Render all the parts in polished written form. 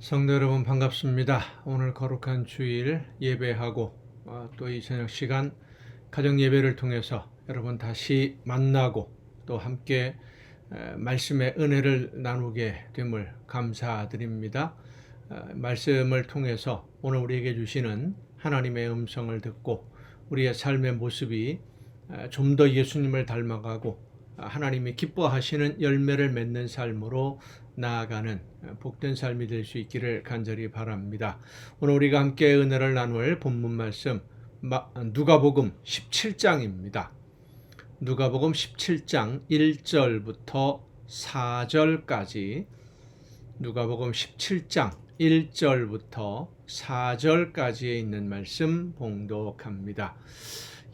성도 여러분 반갑습니다. 오늘 거룩한 주일 예배하고 또 이 저녁 시간 가정 예배를 통해서 여러분 다시 만나고 또 함께 말씀의 은혜를 나누게 됨을 감사드립니다. 말씀을 통해서 오늘 우리에게 주시는 하나님의 음성을 듣고 우리의 삶의 모습이 좀 더 예수님을 닮아가고 하나님이 기뻐하시는 열매를 맺는 삶으로 나아가는 복된 삶이 될 수 있기를 간절히 바랍니다. 오늘 우리가 함께 은혜를 나눌 본문 말씀 누가복음 17장입니다. 누가복음 17장 1절부터 4절까지 누가복음 17장 1절부터 4절까지에 있는 말씀 봉독합니다.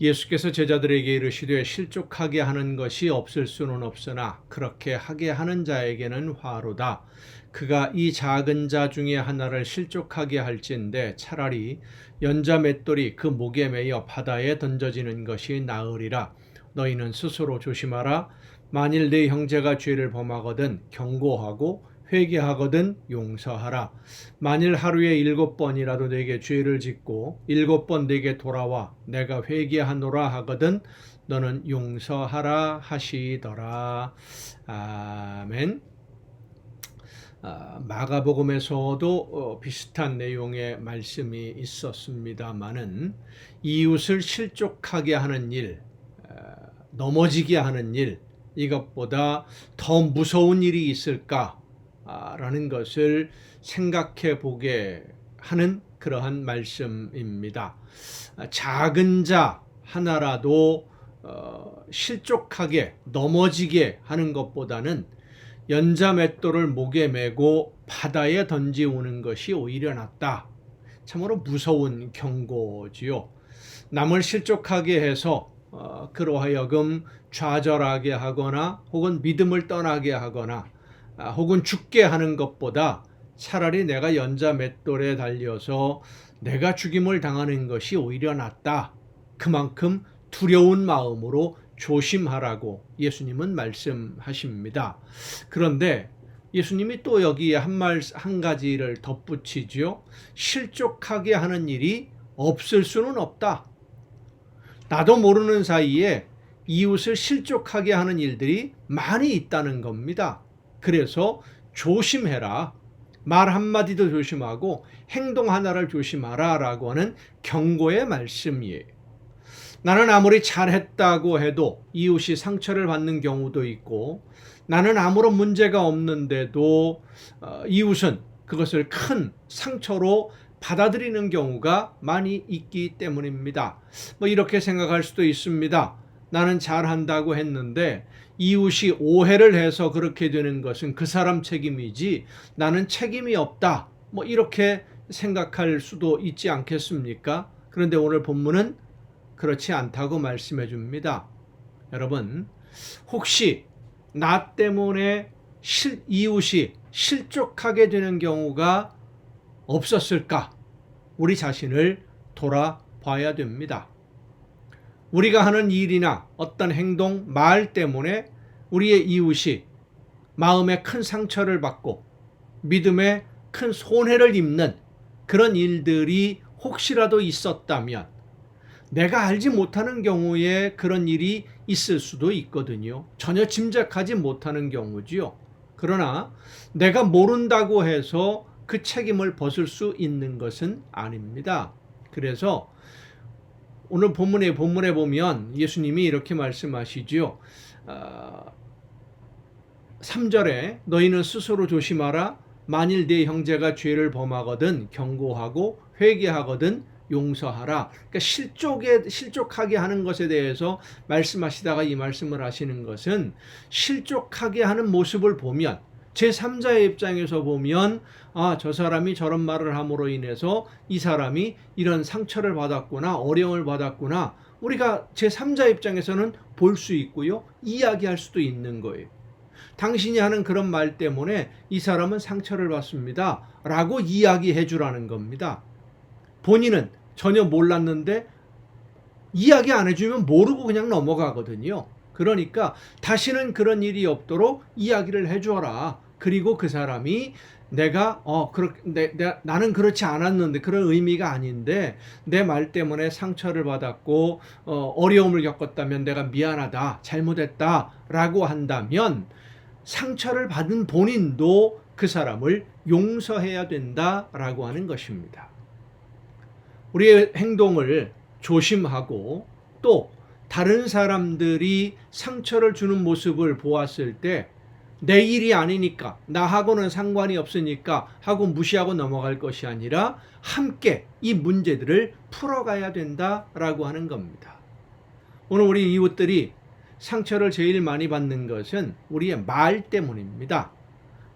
예수께서 제자들에게 이르시되 실족하게 하는 것이 없을 수는 없으나 그렇게 하게 하는 자에게는 화로다. 그가 이 작은 자 중에 하나를 실족하게 할진대 차라리 연자 맷돌이 그 목에 매여 바다에 던져지는 것이 나으리라. 너희는 스스로 조심하라. 만일 네 형제가 죄를 범하거든 경고하고 회개하거든 용서하라. 만일 하루에 7번이라도 내게 죄를 짓고 7번 내게 돌아와 내가 회개하노라 하거든 너는 용서하라 하시더라. 아멘. 마가복음에서도 비슷한 내용의 말씀이 있었습니다마는 이웃을 실족하게 하는 일, 넘어지게 하는 일, 이것보다 더 무서운 일이 있을까? 라는 것을 생각해 보게 하는 그러한 말씀입니다. 작은 자 하나라도 실족하게 넘어지게 하는 것보다는 연자 맷돌을 목에 메고 바다에 던지오는 것이 오히려 낫다. 참으로 무서운 경고지요. 남을 실족하게 해서 그로 하여금 좌절하게 하거나 혹은 믿음을 떠나게 하거나 혹은 죽게 하는 것보다 차라리 내가 연자 맷돌에 달려서 내가 죽임을 당하는 것이 오히려 낫다. 그만큼 두려운 마음으로 조심하라고 예수님은 말씀하십니다. 그런데 예수님이 또 여기에 한 가지를 덧붙이죠. 실족하게 하는 일이 없을 수는 없다. 나도 모르는 사이에 이웃을 실족하게 하는 일들이 많이 있다는 겁니다. 그래서 조심해라. 말 한마디도 조심하고 행동 하나를 조심하라 라고 하는 경고의 말씀이에요. 나는 아무리 잘했다고 해도 이웃이 상처를 받는 경우도 있고 나는 아무런 문제가 없는데도 이웃은 그것을 큰 상처로 받아들이는 경우가 많이 있기 때문입니다. 이렇게 생각할 수도 있습니다. 나는 잘한다고 했는데 이웃이 오해를 해서 그렇게 되는 것은 그 사람 책임이지 나는 책임이 없다. 이렇게 생각할 수도 있지 않겠습니까? 그런데 오늘 본문은 그렇지 않다고 말씀해 줍니다. 여러분, 혹시 나 때문에 이웃이 실족하게 되는 경우가 없었을까? 우리 자신을 돌아봐야 됩니다. 우리가 하는 일이나 어떤 행동, 말 때문에 우리의 이웃이 마음에 큰 상처를 받고 믿음에 큰 손해를 입는 그런 일들이 혹시라도 있었다면 내가 알지 못하는 경우에 그런 일이 있을 수도 있거든요. 전혀 짐작하지 못하는 경우지요. 그러나 내가 모른다고 해서 그 책임을 벗을 수 있는 것은 아닙니다. 그래서 오늘 본문에 보면 예수님이 이렇게 말씀하시죠. 3절에 너희는 스스로 조심하라. 만일 네 형제가 죄를 범하거든 경고하고 회개하거든 용서하라. 그러니까 실족하게 하는 것에 대해서 말씀하시다가 이 말씀을 하시는 것은 실족하게 하는 모습을 보면 제3자의 입장에서 보면 저 사람이 저런 말을 함으로 인해서 이 사람이 이런 상처를 받았구나, 어려움을 받았구나. 우리가 제3자 입장에서는 볼 수 있고요. 이야기할 수도 있는 거예요. 당신이 하는 그런 말 때문에 이 사람은 상처를 받습니다. 라고 이야기해 주라는 겁니다. 본인은 전혀 몰랐는데 이야기 안 해주면 모르고 그냥 넘어가거든요. 그러니까 다시는 그런 일이 없도록 이야기를 해줘라. 그리고 그 사람이 내가 나는 그렇지 않았는데, 그런 의미가 아닌데, 내 말 때문에 상처를 받았고 어려움을 겪었다면 내가 미안하다, 잘못했다라고 한다면 상처를 받은 본인도 그 사람을 용서해야 된다라고 하는 것입니다. 우리의 행동을 조심하고 또 다른 사람들이 상처를 주는 모습을 보았을 때 내 일이 아니니까, 나하고는 상관이 없으니까 하고 무시하고 넘어갈 것이 아니라 함께 이 문제들을 풀어가야 된다라고 하는 겁니다. 오늘 우리 이웃들이 상처를 제일 많이 받는 것은 우리의 말 때문입니다.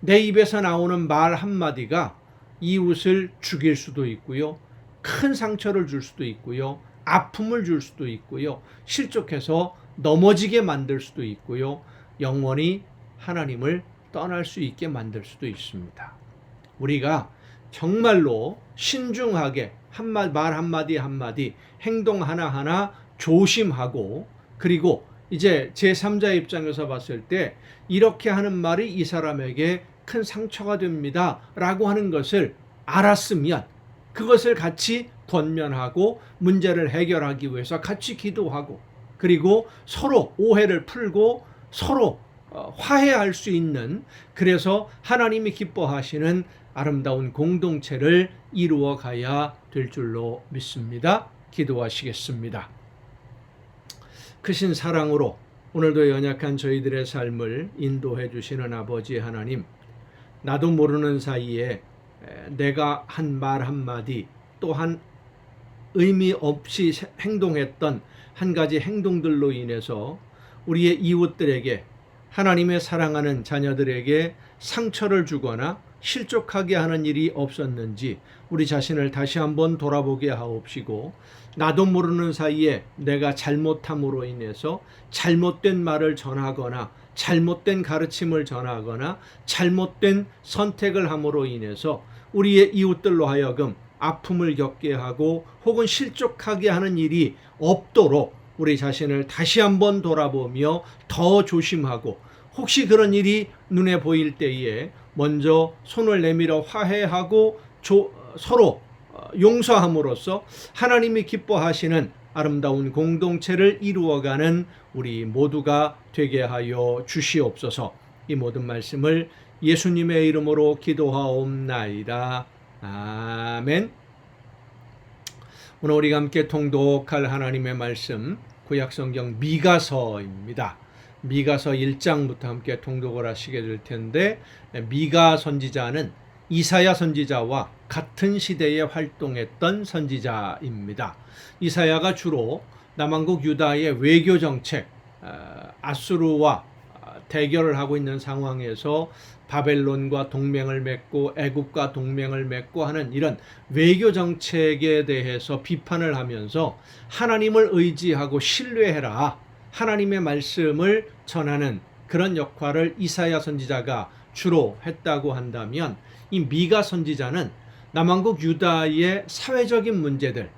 내 입에서 나오는 말 한마디가 이웃을 죽일 수도 있고요, 큰 상처를 줄 수도 있고요, 아픔을 줄 수도 있고요, 실족해서 넘어지게 만들 수도 있고요, 영원히 하나님을 떠날 수 있게 만들 수도 있습니다. 우리가 정말로 신중하게 말 한마디 한마디, 행동 하나하나 조심하고, 그리고 이제 제3자 입장에서 봤을 때 이렇게 하는 말이 이 사람에게 큰 상처가 됩니다 라고 하는 것을 알았으면 그것을 같이 권면하고 문제를 해결하기 위해서 같이 기도하고, 그리고 서로 오해를 풀고 서로 화해할 수 있는, 그래서 하나님이 기뻐하시는 아름다운 공동체를 이루어 가야 될 줄로 믿습니다. 기도하시겠습니다. 크신 사랑으로 오늘도 연약한 저희들의 삶을 인도해 주시는 아버지 하나님, 나도 모르는 사이에 내가 한 말 한마디, 또한 의미 없이 행동했던 한 가지 행동들로 인해서 우리의 이웃들에게, 하나님의 사랑하는 자녀들에게 상처를 주거나 실족하게 하는 일이 없었는지 우리 자신을 다시 한번 돌아보게 하옵시고, 나도 모르는 사이에 내가 잘못함으로 인해서 잘못된 말을 전하거나 잘못된 가르침을 전하거나 잘못된 선택을 함으로 인해서 우리의 이웃들로 하여금 아픔을 겪게 하고 혹은 실족하게 하는 일이 없도록 우리 자신을 다시 한번 돌아보며 더 조심하고, 혹시 그런 일이 눈에 보일 때에 먼저 손을 내밀어 화해하고 서로 용서함으로써 하나님이 기뻐하시는 아름다운 공동체를 이루어가는 우리 모두가 되게 하여 주시옵소서. 이 모든 말씀을 예수님의 이름으로 기도하옵나이다. 아멘. 오늘 우리가 함께 통독할 하나님의 말씀, 구약성경 미가서입니다. 미가서 1장부터 함께 통독을 하시게 될 텐데, 미가 선지자는 이사야 선지자와 같은 시대에 활동했던 선지자입니다. 이사야가 주로 남왕국 유다의 외교 정책, 아수르와 대결을 하고 있는 상황에서 바벨론과 동맹을 맺고 애굽과 동맹을 맺고 하는 이런 외교 정책에 대해서 비판을 하면서 하나님을 의지하고 신뢰해라, 하나님의 말씀을 전하는 그런 역할을 이사야 선지자가 주로 했다고 한다면, 이 미가 선지자는 남왕국 유다의 사회적인 문제들,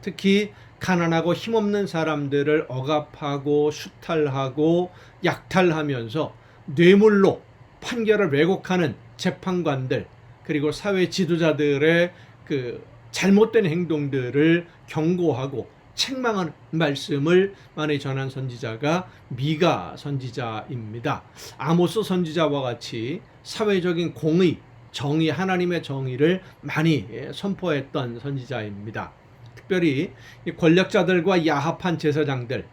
특히 가난하고 힘없는 사람들을 억압하고 수탈하고 약탈하면서 뇌물로 판결을 왜곡하는 재판관들, 그리고 사회 지도자들의 그 잘못된 행동들을 경고하고 책망하는 말씀을 많이 전한 선지자가 미가 선지자입니다. 아모스 선지자와 같이 사회적인 공의, 정의, 하나님의 정의를 많이 선포했던 선지자입니다. 특별히 권력자들과 야합한 제사장들,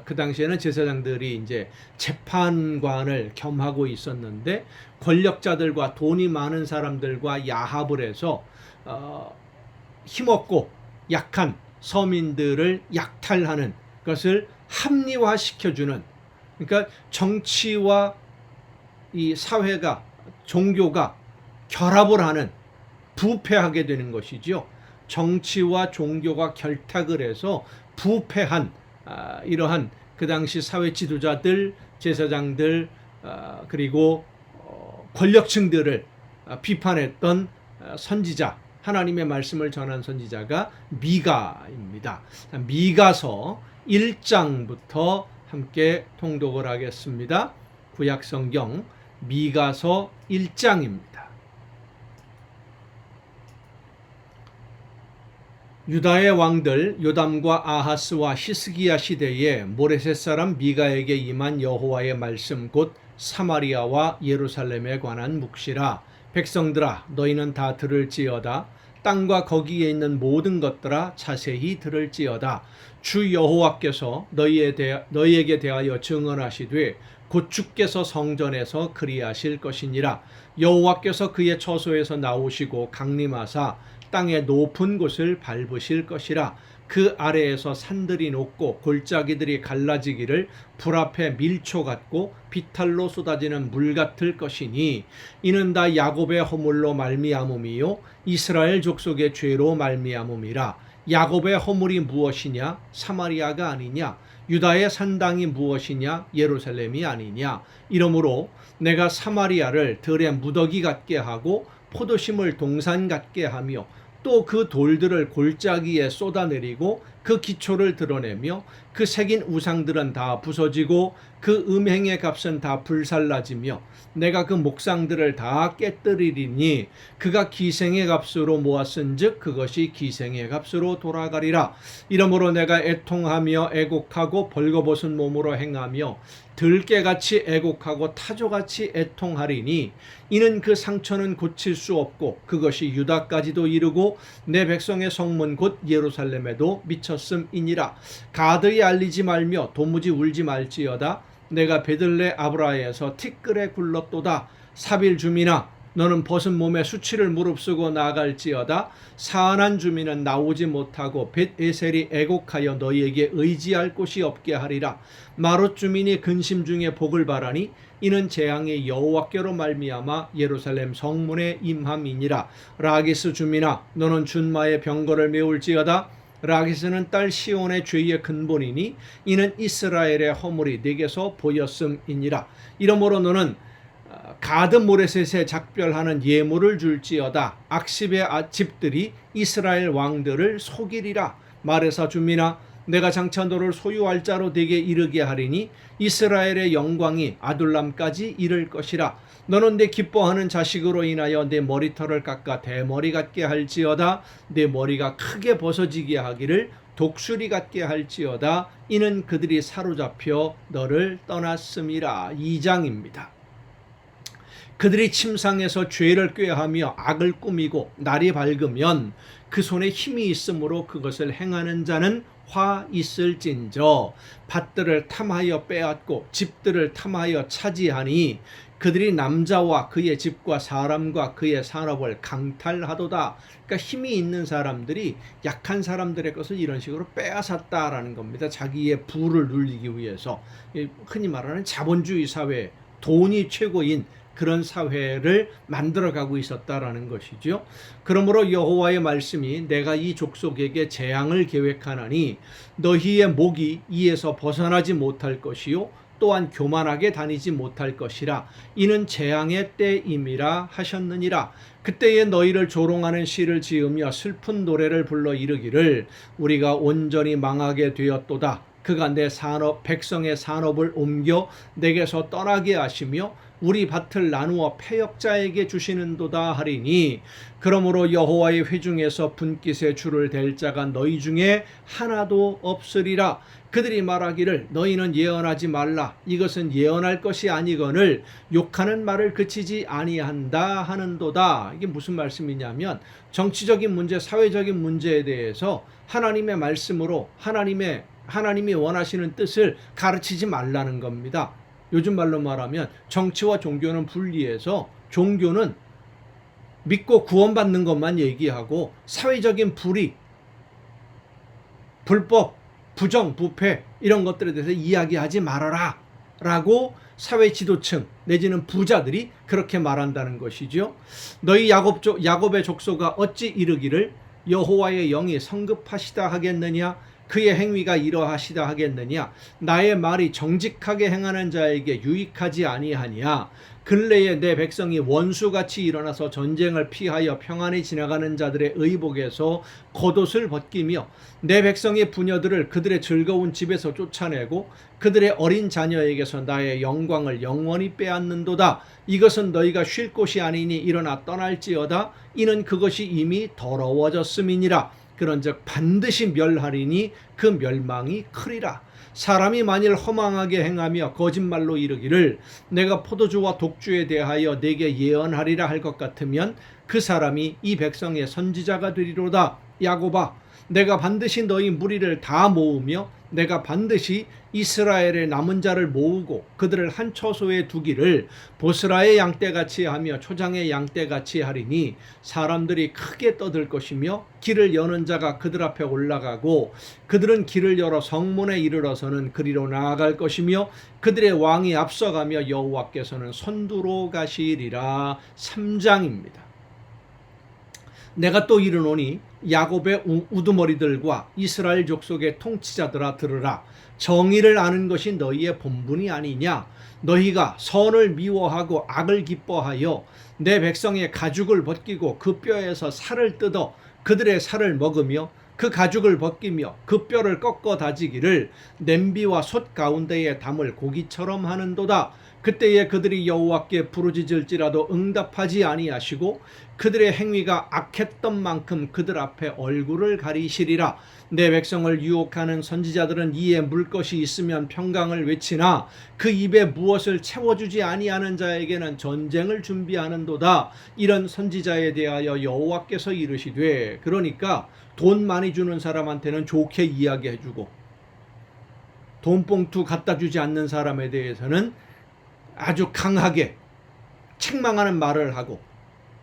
그 당시에는 제사장들이 이제 재판관을 겸하고 있었는데, 권력자들과 돈이 많은 사람들과 야합을 해서 힘없고 약한 서민들을 약탈하는 것을 합리화시켜주는, 그러니까 정치와 이 사회가, 종교가 결합을 하는, 부패하게 되는 것이죠. 정치와 종교가 결탁을 해서 부패한 이러한 그 당시 사회 지도자들, 제사장들, 그리고 권력층들을 비판했던 선지자, 하나님의 말씀을 전한 선지자가 미가입니다. 미가서 1장부터 함께 통독을 하겠습니다. 구약성경 미가서 1장입니다. 유다의 왕들 요담과 아하스와 히스기야 시대에 모레셋 사람 미가에게 임한 여호와의 말씀 곧 사마리아와 예루살렘에 관한 묵시라. 백성들아 너희는 다 들을지어다. 땅과 거기에 있는 모든 것들아 자세히 들을지어다. 주 여호와께서 너희에게 대하여 증언하시되 곧 주께서 성전에서 그리하실 것이니라. 여호와께서 그의 처소에서 나오시고 강림하사 땅의 높은 곳을 밟으실 것이라. 그 아래에서 산들이 녹고 골짜기들이 갈라지기를 불 앞에 밀초 같고 비탈로 쏟아지는 물 같을 것이니 이는 다 야곱의 허물로 말미암음이요 이스라엘 족속의 죄로 말미암음이라. 야곱의 허물이 무엇이냐? 사마리아가 아니냐? 유다의 산당이 무엇이냐? 예루살렘이 아니냐? 이러므로 내가 사마리아를 들의 무더기 같게 하고 포도심을 동산 같게 하며 또 그 돌들을 골짜기에 쏟아내리고 그 기초를 드러내며 그 새긴 우상들은 다 부서지고 그 음행의 값은 다 불살라지며 내가 그 목상들을 다 깨뜨리리니 그가 기생의 값으로 모았은즉 그것이 기생의 값으로 돌아가리라. 이러므로 내가 애통하며 애곡하고 벌거벗은 몸으로 행하며 들깨같이 애곡하고 타조같이 애통하리니 이는 그 상처는 고칠 수 없고 그것이 유다까지도 이르고 내 백성의 성문 곧 예루살렘에도 미쳤음이니라. 가드에 알리지 말며 도무지 울지 말지어다. 내가 베들레 아브라에서 티끌에 굴렀도다. 사빌 주민아 너는 벗은 몸에 수치를 무릅쓰고 나아갈지어다. 사안한 주민은 나오지 못하고 벳에셀이 애곡하여 너희에게 의지할 곳이 없게 하리라. 마롯 주민이 근심 중에 복을 바라니 이는 재앙의 여호와께로 말미암아 예루살렘 성문에 임함이니라. 라기스 주민아 너는 준마의 병거를 메울지어다. 라기스는 딸 시온의 죄의 근본이니 이는 이스라엘의 허물이 네게서 보였음이니라. 이러므로 너는 가드 모레셋에 작별하는 예물을 줄지어다. 악십의 집들이 이스라엘 왕들을 속이리라. 말해서 주민아 내가 장차 너를 소유할 자로 되게 이르게 하리니 이스라엘의 영광이 아둘람까지 이를 것이라. 너는 내 기뻐하는 자식으로 인하여 내 머리털을 깎아 대머리 같게 할지어다. 내 머리가 크게 벗어지게 하기를 독수리 같게 할지어다. 이는 그들이 사로잡혀 너를 떠났음이라. 2장입니다. 그들이 침상에서 죄를 꾀하며 악을 꾸미고 날이 밝으면 그 손에 힘이 있으므로 그것을 행하는 자는 화 있을진저. 밭들을 탐하여 빼앗고 집들을 탐하여 차지하니 그들이 남자와 그의 집과 사람과 그의 산업을 강탈하도다. 그러니까 힘이 있는 사람들이 약한 사람들의 것을 이런 식으로 빼앗았다라는 겁니다. 자기의 부를 누리기 위해서. 흔히 말하는 자본주의 사회, 돈이 최고인 그런 사회를 만들어가고 있었다라는 것이죠. 그러므로 여호와의 말씀이 내가 이 족속에게 재앙을 계획하나니 너희의 목이 이에서 벗어나지 못할 것이요 또한 교만하게 다니지 못할 것이라. 이는 재앙의 때임이라 하셨느니라. 그때에 너희를 조롱하는 시를 지으며 슬픈 노래를 불러 이르기를 우리가 온전히 망하게 되었도다. 그가 내 산업 백성의 산업을 옮겨 내게서 떠나게 하시며 우리 밭을 나누어 패역자에게 주시는도다 하리니 그러므로 여호와의 회중에서 분깃에 줄을 댈 자가 너희 중에 하나도 없으리라. 그들이 말하기를 너희는 예언하지 말라. 이것은 예언할 것이 아니거늘 욕하는 말을 그치지 아니한다 하는도다. 이게 무슨 말씀이냐면 정치적인 문제, 사회적인 문제에 대해서 하나님의 말씀으로 하나님이 원하시는 뜻을 가르치지 말라는 겁니다. 요즘 말로 말하면 정치와 종교는 분리해서 종교는 믿고 구원받는 것만 얘기하고 사회적인 불의, 불법, 부정, 부패 이런 것들에 대해서 이야기하지 말아라 라고 사회 지도층 내지는 부자들이 그렇게 말한다는 것이죠. 너희 야곱의 족속아 어찌 이르기를 여호와의 영이 성급하시다 하겠느냐 그의 행위가 이러하시다 하겠느냐 나의 말이 정직하게 행하는 자에게 유익하지 아니하냐 근래에 내 백성이 원수같이 일어나서 전쟁을 피하여 평안히 지나가는 자들의 의복에서 겉옷을 벗기며 내 백성의 부녀들을 그들의 즐거운 집에서 쫓아내고 그들의 어린 자녀에게서 나의 영광을 영원히 빼앗는도다. 이것은 너희가 쉴 곳이 아니니 일어나 떠날지어다. 이는 그것이 이미 더러워졌음이니라. 그런즉 반드시 멸하리니 그 멸망이 크리라. 사람이 만일 허망하게 행하며 거짓말로 이르기를 내가 포도주와 독주에 대하여 내게 예언하리라 할 것 같으면 그 사람이 이 백성의 선지자가 되리로다. 야곱아, 내가 반드시 너희 무리를 다 모으며 내가 반드시 이스라엘의 남은 자를 모으고 그들을 한 처소에 두기를 보스라의 양떼같이 하며 초장의 양떼같이 하리니 사람들이 크게 떠들 것이며 길을 여는 자가 그들 앞에 올라가고 그들은 길을 열어 성문에 이르러서는 그리로 나아갈 것이며 그들의 왕이 앞서가며 여호와께서는 선두로 가시리라. 3장입니다. 내가 또 이르노니 야곱의 우두머리들과 이스라엘 족속의 통치자들아 들으라. 정의를 아는 것이 너희의 본분이 아니냐. 너희가 선을 미워하고 악을 기뻐하여 내 백성의 가죽을 벗기고 그 뼈에서 살을 뜯어 그들의 살을 먹으며 그 가죽을 벗기며 그 뼈를 꺾어 다지기를 냄비와 솥 가운데에 담을 고기처럼 하는도다. 그때에 그들이 여호와께 부르짖을지라도 응답하지 아니하시고 그들의 행위가 악했던 만큼 그들 앞에 얼굴을 가리시리라. 내 백성을 유혹하는 선지자들은 이에 물 것이 있으면 평강을 외치나 그 입에 무엇을 채워주지 아니하는 자에게는 전쟁을 준비하는도다. 이런 선지자에 대하여 여호와께서 이르시되, 그러니까 돈 많이 주는 사람한테는 좋게 이야기해주고 돈봉투 갖다 주지 않는 사람에 대해서는 아주 강하게 책망하는 말을 하고,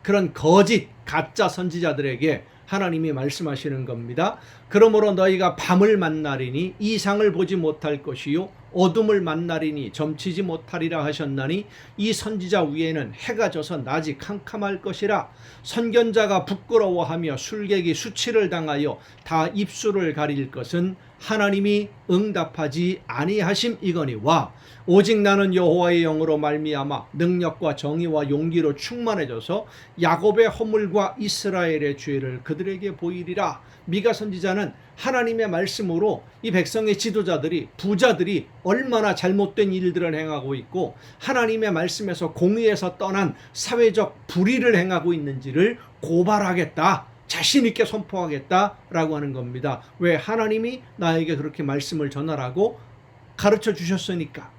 그런 거짓 가짜 선지자들에게 하나님이 말씀하시는 겁니다. 그러므로 너희가 밤을 만나리니 이상을 보지 못할 것이요 어둠을 만나리니 점치지 못하리라 하셨나니 이 선지자 위에는 해가 져서 낮이 캄캄할 것이라. 선견자가 부끄러워하며 술객이 수치를 당하여 다 입술을 가릴 것은 하나님이 응답하지 아니하심이거니와 오직 나는 여호와의 영으로 말미암아 능력과 정의와 용기로 충만해져서 야곱의 허물과 이스라엘의 죄를 그들에게 보이리라. 미가 선지자는 하나님의 말씀으로 이 백성의 지도자들이, 부자들이 얼마나 잘못된 일들을 행하고 있고 하나님의 말씀에서 공의에서 떠난 사회적 불의를 행하고 있는지를 고발하겠다, 자신 있게 선포하겠다라고 하는 겁니다. 왜? 하나님이 나에게 그렇게 말씀을 전하라고 가르쳐 주셨으니까.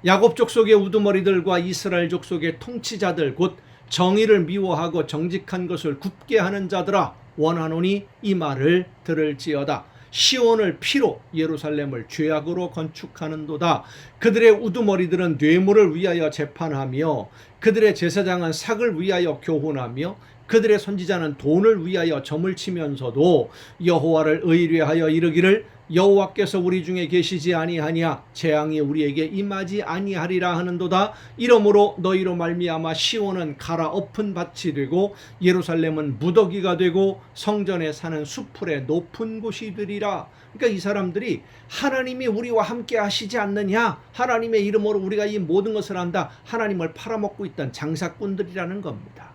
야곱 족속의 우두머리들과 이스라엘 족속의 통치자들, 곧 정의를 미워하고 정직한 것을 굽게 하는 자들아, 원하노니 이 말을 들을지어다. 시온을 피로 예루살렘을 죄악으로 건축하는도다. 그들의 우두머리들은 뇌물을 위하여 재판하며 그들의 제사장은 삭을 위하여 교훈하며 그들의 선지자는 돈을 위하여 점을 치면서도 여호와를 의뢰하여 이르기를 여호와께서 우리 중에 계시지 아니하냐, 재앙이 우리에게 임하지 아니하리라 하는도다. 이러므로 너희로 말미암아 시온은 갈아엎은 밭이 되고 예루살렘은 무더기가 되고 성전에 사는 수풀의 높은 곳이 되리라. 그러니까 이 사람들이 하나님이 우리와 함께 하시지 않느냐, 하나님의 이름으로 우리가 이 모든 것을 한다, 하나님을 팔아먹고 있던 장사꾼들이라는 겁니다.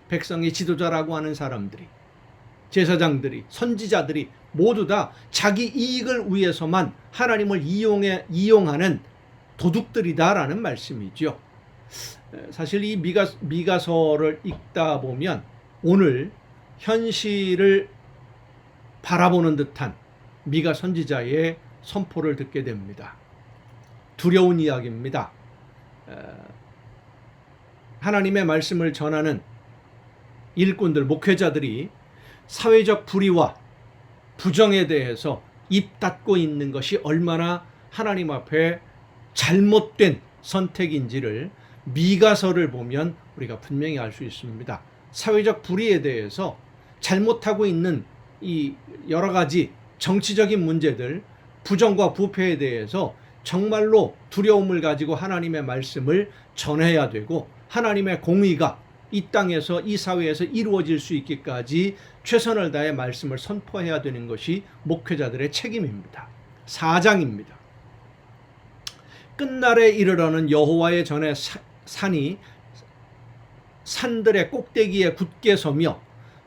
백성의 지도자라고 하는 사람들이, 제사장들이, 선지자들이 모두 다 자기 이익을 위해서만 하나님을 이용하는 도둑들이다라는 말씀이죠. 사실 이 미가서를 읽다 보면 오늘 현실을 바라보는 듯한 미가 선지자의 선포를 듣게 됩니다. 두려운 이야기입니다. 하나님의 말씀을 전하는 일꾼들, 목회자들이 사회적 불의와 부정에 대해서 입 닫고 있는 것이 얼마나 하나님 앞에 잘못된 선택인지를 미가서를 보면 우리가 분명히 알 수 있습니다. 사회적 불의에 대해서 잘못하고 있는 이 여러 가지 정치적인 문제들, 부정과 부패에 대해서 정말로 두려움을 가지고 하나님의 말씀을 전해야 되고, 하나님의 공의가 이 땅에서, 이 사회에서 이루어질 수 있기까지 최선을 다해 말씀을 선포해야 되는 것이 목회자들의 책임입니다. 4장입니다. 끝날에 이르러는 여호와의 전에 산이 산들의 꼭대기에 굳게 서며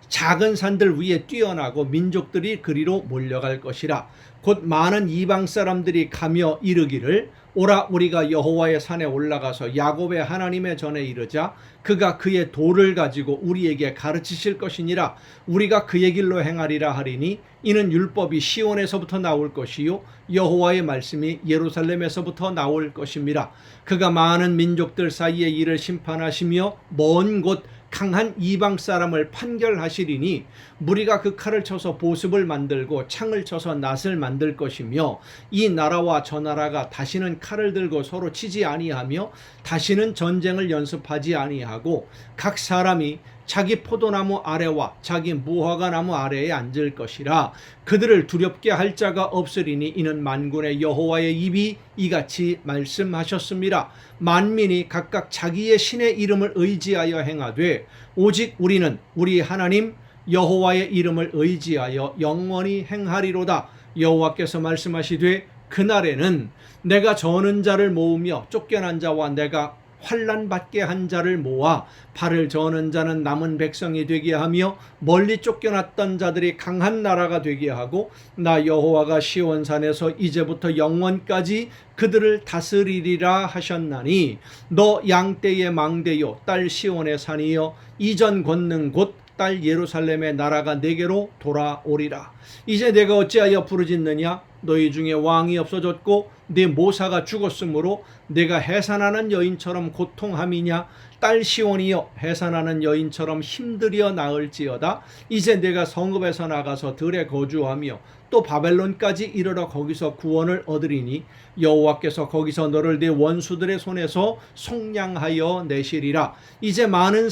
작은 산들 위에 뛰어나고 민족들이 그리로 몰려갈 것이라. 곧 많은 이방 사람들이 가며 이르기를 오라 우리가 여호와의 산에 올라가서 야곱의 하나님의 전에 이르자 그가 그의 도를 가지고 우리에게 가르치실 것이니라. 우리가 그의 길로 행하리라 하리니 이는 율법이 시온에서부터 나올 것이요 여호와의 말씀이 예루살렘에서부터 나올 것입니다. 그가 많은 민족들 사이에 이를 심판하시며 먼 곳 강한 이방 사람을 판결하시리니 무리가 그 칼을 쳐서 보습을 만들고 창을 쳐서 낫을 만들 것이며 이 나라와 저 나라가 다시는 칼을 들고 서로 치지 아니하며 다시는 전쟁을 연습하지 아니하고 각 사람이 자기 포도나무 아래와 자기 무화과 나무 아래에 앉을 것이라. 그들을 두렵게 할 자가 없으리니 이는 만군의 여호와의 입이 이같이 말씀하셨습니다. 만민이 각각 자기의 신의 이름을 의지하여 행하되 오직 우리는 우리 하나님 여호와의 이름을 의지하여 영원히 행하리로다. 여호와께서 말씀하시되 그날에는 내가 저는 자를 모으며 쫓겨난 자와 내가 환난 받게 한 자를 모아 발을 저는 자는 남은 백성이 되게 하며 멀리 쫓겨났던 자들이 강한 나라가 되게 하고 나 여호와가 시온산에서 이제부터 영원까지 그들을 다스리리라 하셨나니 너 양떼의 망대요 딸 시온의 산이여 이전 권능 곧 딸 예루살렘의 나라가 내게로 돌아오리라. 이제 내가 어찌하여 부르짖느냐? 너희 중에 왕이 없어졌고 내 모사가 죽었으므로 내가 해산하는 여인처럼 고통함이냐? 딸 시온이여 해산하는 여인처럼 힘들여 나을지어다. 이제 내가 성읍에서 나가서 들에 거주하며 또 바벨론까지 이르러 거기서 구원을 얻으리니 여호와께서 거기서 너를 내 원수들의 손에서 속량하여 내시리라. 이제 많은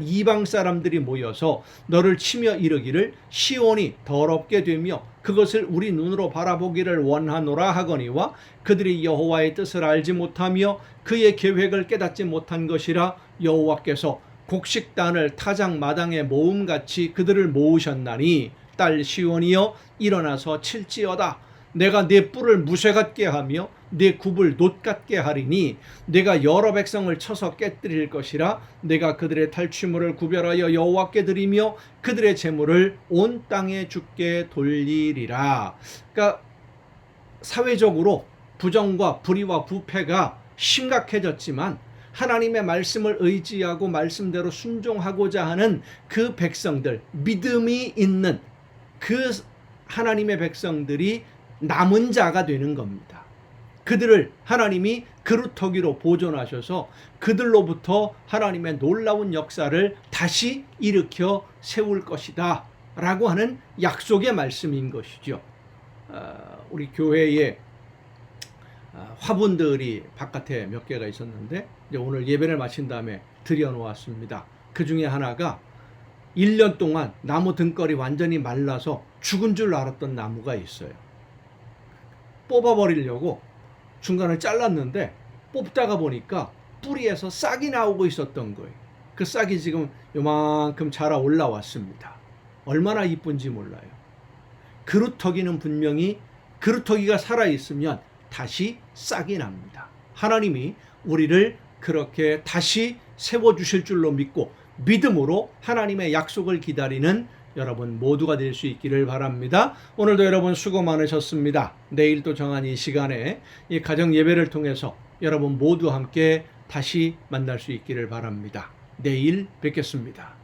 이방 사람들이 모여서 너를 치며 이르기를 시온이 더럽게 되며 그것을 우리 눈으로 바라보기를 원하노라 하거니와 그들이 여호와의 뜻을 알지 못하며 그의 계획을 깨닫지 못한 것이라. 여호와께서 곡식단을 타작 마당에 모음같이 그들을 모으셨나니 딸 시온이여 일어나서 칠지어다. 내가 네 뿔을 무쇠 같게 하며 네 굽을 놋 같게 하리니 내가 여러 백성을 쳐서 깨뜨릴 것이라. 내가 그들의 탈취물을 구별하여 여호와께 드리며 그들의 재물을 온 땅에 주께 돌리리라. 그러니까 사회적으로 부정과 불의와 부패가 심각해졌지만 하나님의 말씀을 의지하고 말씀대로 순종하고자 하는 그 백성들, 믿음이 있는 그 하나님의 백성들이 남은 자가 되는 겁니다. 그들을 하나님이 그루터기로 보존하셔서 그들로부터 하나님의 놀라운 역사를 다시 일으켜 세울 것이다 라고 하는 약속의 말씀인 것이죠. 우리 교회에 화분들이 바깥에 몇 개가 있었는데 이제 오늘 예배를 마친 다음에 들여놓았습니다. 그 중에 하나가 1년 동안 나무 등걸이 완전히 말라서 죽은 줄 알았던 나무가 있어요. 뽑아버리려고 중간을 잘랐는데 뽑다가 보니까 뿌리에서 싹이 나오고 있었던 거예요. 그 싹이 지금 요만큼 자라 올라왔습니다. 얼마나 이쁜지 몰라요. 그루터기는 분명히 그루터기가 살아있으면 다시 싹이 납니다. 하나님이 우리를 그렇게 다시 세워주실 줄로 믿고 믿음으로 하나님의 약속을 기다리는 여러분 모두가 될 수 있기를 바랍니다. 오늘도 여러분 수고 많으셨습니다. 내일 또 정한 이 시간에 이 가정 예배를 통해서 여러분 모두 함께 다시 만날 수 있기를 바랍니다. 내일 뵙겠습니다.